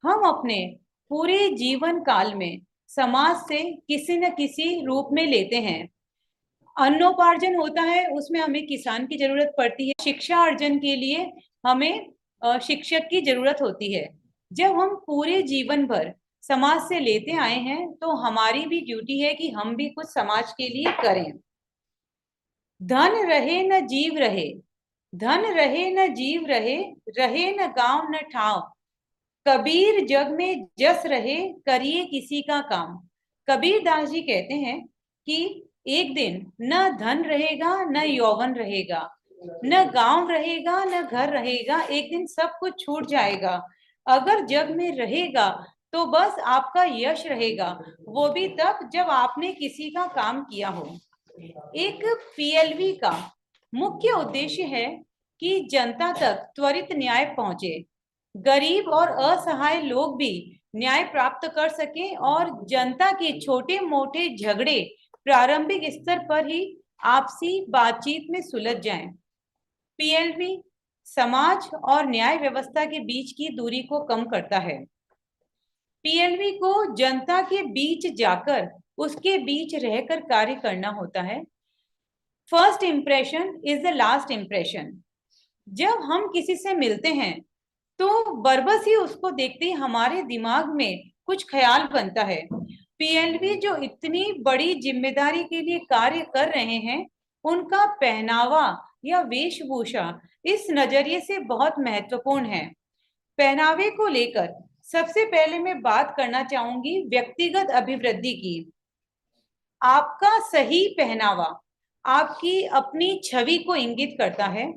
हम अपने पूरे जीवन काल में समाज से किसी न किसी रूप में लेते हैं। अन्नोपार्जन होता है, उसमें हमें किसान की जरूरत पड़ती है। शिक्षा अर्जन के लिए हमें शिक्षक की जरूरत होती है। जब हम पूरे जीवन भर समाज से लेते आए हैं तो हमारी भी ड्यूटी है कि हम भी कुछ समाज के लिए करें। धन रहे न जीव रहे, धन रहे न जीव रहे, रहे न गांव न ठाव, कबीर जग में जस रहे, करिए किसी का काम। कबीर दास जी कहते हैं कि एक दिन न धन रहेगा, न यौवन रहेगा, न गांव रहेगा, न घर रहेगा, एक दिन सब कुछ छूट जाएगा। अगर जग में रहेगा तो बस आपका यश रहेगा, वो भी तब जब आपने किसी का काम किया हो। एक पीएलवी का मुख्य उद्देश्य है कि जनता तक त्वरित न्याय पहुंचे, गरीब और असहाय लोग भी न्याय प्राप्त कर सकें और जनता के छोटे मोटे झगड़े प्रारंभिक स्तर पर ही आपसी बातचीत में सुलझ जाएं। पीएलवी समाज और न्याय व्यवस्था के बीच की दूरी को कम करता है। पीएलवी को जनता के बीच जाकर उसके बीच रहकर कार्य करना होता है। First impression is the last impression. जब हम किसी से मिलते हैं तो बरबस ही उसको देखते ही हमारे दिमाग में कुछ ख्याल बनता है। पीएलवी जो इतनी बड़ी जिम्मेदारी के लिए कार्य कर रहे हैं, उनका पहनावा या वेशभूषा इस नजरिए से बहुत महत्वपूर्ण है। पहनावे को लेकर सबसे पहले मैं बात करना चाहूंगी व्यक्तिगत अभिवृद्धि की। आपका सही पहनावा आपकी अपनी छवि को इंगित करता है।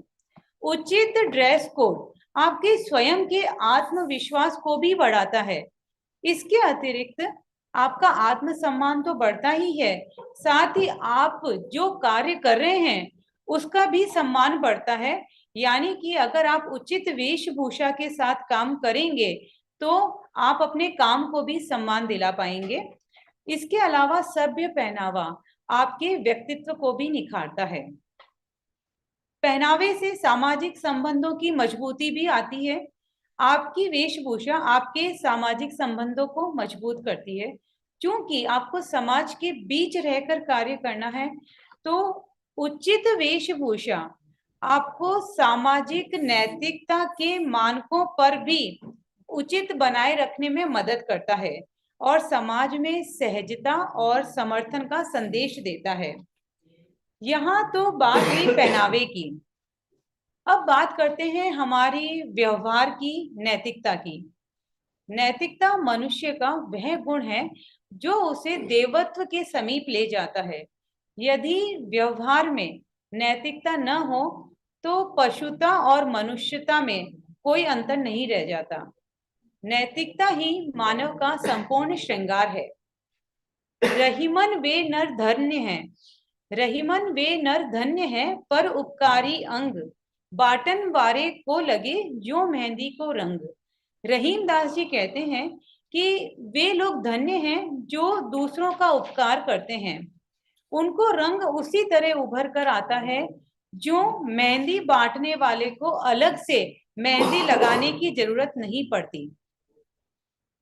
उचित ड्रेस कोड आपके स्वयं के आत्मविश्वास को भी बढ़ाता है। इसके अतिरिक्त आपका आत्मसम्मान तो बढ़ता ही है, साथ ही आप जो कार्य कर रहे हैं उसका भी सम्मान बढ़ता है। यानी कि अगर आप उचित वेशभूषा के साथ काम करेंगे तो आप अपने काम को भी सम्मान दिला पाएंगे। इसके अलावा सभ्य पहनावा आपके व्यक्तित्व को भी निखारता है। पहनावे से सामाजिक संबंधों की मजबूती भी आती है। आपकी वेशभूषा आपके सामाजिक संबंधों को मजबूत करती है। क्योंकि आपको समाज के बीच रहकर कार्य करना है तो उचित वेशभूषा आपको सामाजिक नैतिकता के मानकों पर भी उचित बनाए रखने में मदद करता है और समाज में सहजता और समर्थन का संदेश देता है। यहाँ तो बात हुई पहनावे की। अब बात करते हैं हमारी व्यवहार की, नैतिकता की। नैतिकता मनुष्य का वह गुण है जो उसे देवत्व के समीप ले जाता है। यदि व्यवहार में नैतिकता न हो तो पशुता और मनुष्यता में कोई अंतर नहीं रह जाता। नैतिकता ही मानव का संपूर्ण श्रृंगार है। रहीमन वे नर धन्य हैं, रहीमन वे नर धन्य है, पर उपकारी अंग बाटन वारे को लगे जो मेहंदी को रंग। रहीम दास जी कहते हैं कि वे लोग धन्य हैं जो दूसरों का उपकार करते हैं। उनको रंग उसी तरह उभर कर आता है जो मेहंदी बांटने वाले को अलग से मेहंदी लगाने की जरूरत नहीं पड़ती।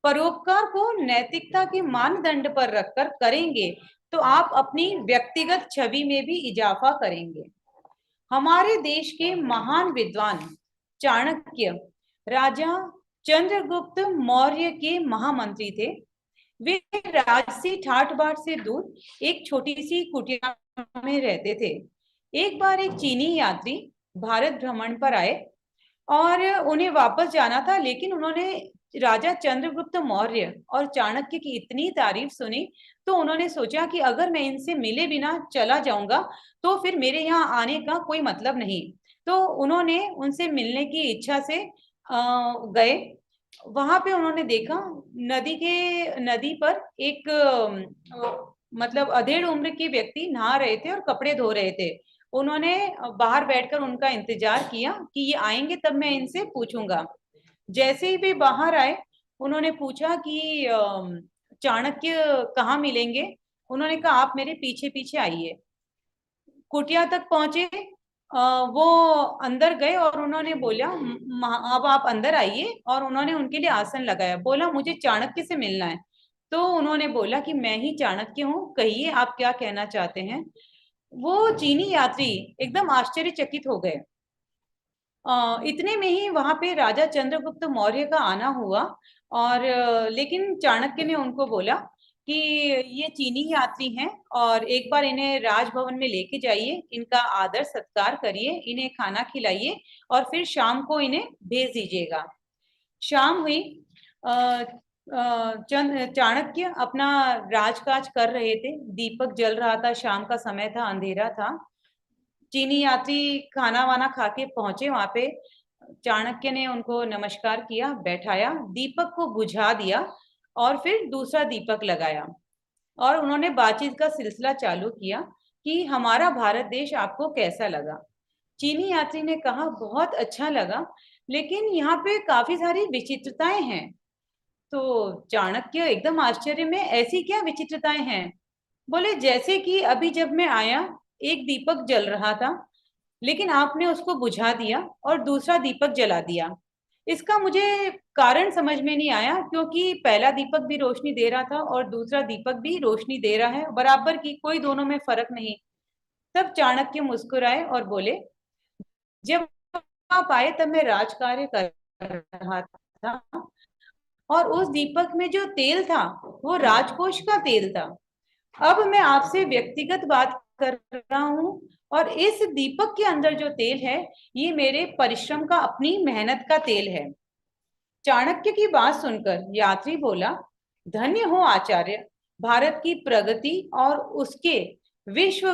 परोपकार को नैतिकता के मानदंड पर रखकर करेंगे तो आप अपनी व्यक्तिगत छवि में भी इजाफा करेंगे। हमारे देश के महान विद्वान चाणक्य राजा चंद्रगुप्त मौर्य के महामंत्री थे। वे राजसी ठाट बाट से दूर एक छोटी सी कुटिया में रहते थे। एक बार एक चीनी यात्री भारत भ्रमण पर आए और उन्हें वापस जाना था, लेकिन उन्होंने राजा चंद्रगुप्त मौर्य और चाणक्य की इतनी तारीफ सुनी तो उन्होंने सोचा कि अगर मैं इनसे मिले बिना चला जाऊंगा तो फिर मेरे यहाँ आने का कोई मतलब नहीं। तो उन्होंने उनसे मिलने की इच्छा से गए। वहां पे उन्होंने देखा नदी पर एक मतलब अधेड़ उम्र के व्यक्ति नहा रहे थे और कपड़े धो रहे थे। उन्होंने बाहर बैठकर उनका इंतजार किया कि ये आएंगे तब मैं इनसे पूछूंगा। जैसे ही वे बाहर आए उन्होंने पूछा कि चाणक्य कहाँ मिलेंगे। उन्होंने कहा आप मेरे पीछे पीछे आइए। कुटिया तक पहुंचे वो अंदर गए और उन्होंने बोला, अब आप अंदर आइए, और उन्होंने उनके लिए आसन लगाया। बोला, मुझे चाणक्य से मिलना है। तो उन्होंने बोला कि मैं ही चाणक्य हूँ, कहिए आप क्या कहना चाहते हैं। वो चीनी यात्री एकदम आश्चर्यचकित हो गए। इतने में ही वहां पे राजा चंद्रगुप्त मौर्य का आना हुआ। और लेकिन चाणक्य ने उनको बोला कि ये चीनी यात्री हैं, और एक बार इन्हें राजभवन में लेके जाइए, इनका आदर सत्कार करिए, इन्हें खाना खिलाइए, और फिर शाम को इन्हें भेज दीजिएगा। शाम हुई। चाणक्य अपना राजकाज कर रहे थे, दीपक जल रहा था, शाम का समय था, अंधेरा था। चीनी यात्री खाना वाना खा के पहुंचे वहां पे। चाणक्य ने उनको नमस्कार किया, बैठाया, दीपक को बुझा दिया, और फिर दूसरा दीपक लगाया, और उन्होंने बातचीत का सिलसिला चालू किया कि हमारा भारत देश आपको कैसा लगा। चीनी यात्री ने कहा, बहुत अच्छा लगा, लेकिन यहाँ पे काफी सारी विचित्रताएं हैं। तो चाणक्य एकदम आश्चर्य में, ऐसी क्या विचित्रताएं हैं। बोले, जैसे कि अभी जब मैं आया, एक दीपक जल रहा था, लेकिन आपने उसको बुझा दिया और दूसरा दीपक जला दिया। इसका मुझे कारण समझ में नहीं आया, क्योंकि पहला दीपक भी रोशनी दे रहा था और दूसरा दीपक भी रोशनी दे रहा है, बराबर की, कोई दोनों में फर्क नहीं। तब चाणक्य मुस्कुराए और बोले, जब आप आए तब मैं राजकार्य कर रहा था, और उस दीपक में जो तेल था वो राजकोष का तेल था। अब मैं आपसे व्यक्तिगत बात कर रहा हूँ, और इस दीपक के अंदर जो तेल है, ये मेरे परिश्रम का, अपनी मेहनत का तेल है। चाणक्य की बात सुनकर यात्री बोला, धन्य हो आचार्य, भारत की प्रगति और उसके विश्व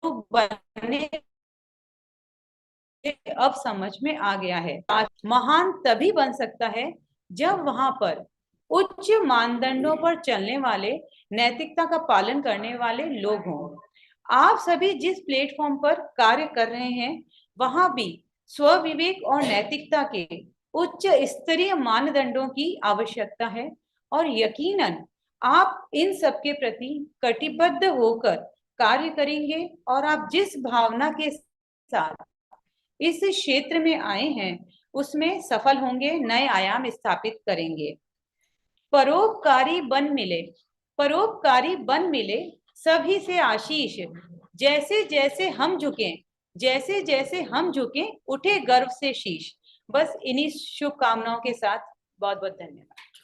बनने अब समझ में आ गया है। महान तभी बन सकता है जब वहां पर उच्च मानदंडों पर चलने वाले, नैतिकता का पालन करने वाले लोग हों। आप सभी जिस प्लेटफॉर्म पर कार्य कर रहे हैं, वहां भी स्वविवेक और नैतिकता के उच्च स्तरीय मानदंडों की आवश्यकता है, और यकीनन आप इन सब के प्रति कटिबद्ध होकर कार्य करेंगे, और आप जिस भावना के साथ इस क्षेत्र में आए हैं, उसमें सफल होंगे, नए आयाम स्थापित करेंगे। परोपकारी बन मिले, परोपकारी बन मिले सभी से आशीष। जैसे जैसे हम झुके, जैसे जैसे हम झुके, उठे गर्व से शीश। बस इन्हीं शुभकामनाओं के साथ बहुत बहुत धन्यवाद।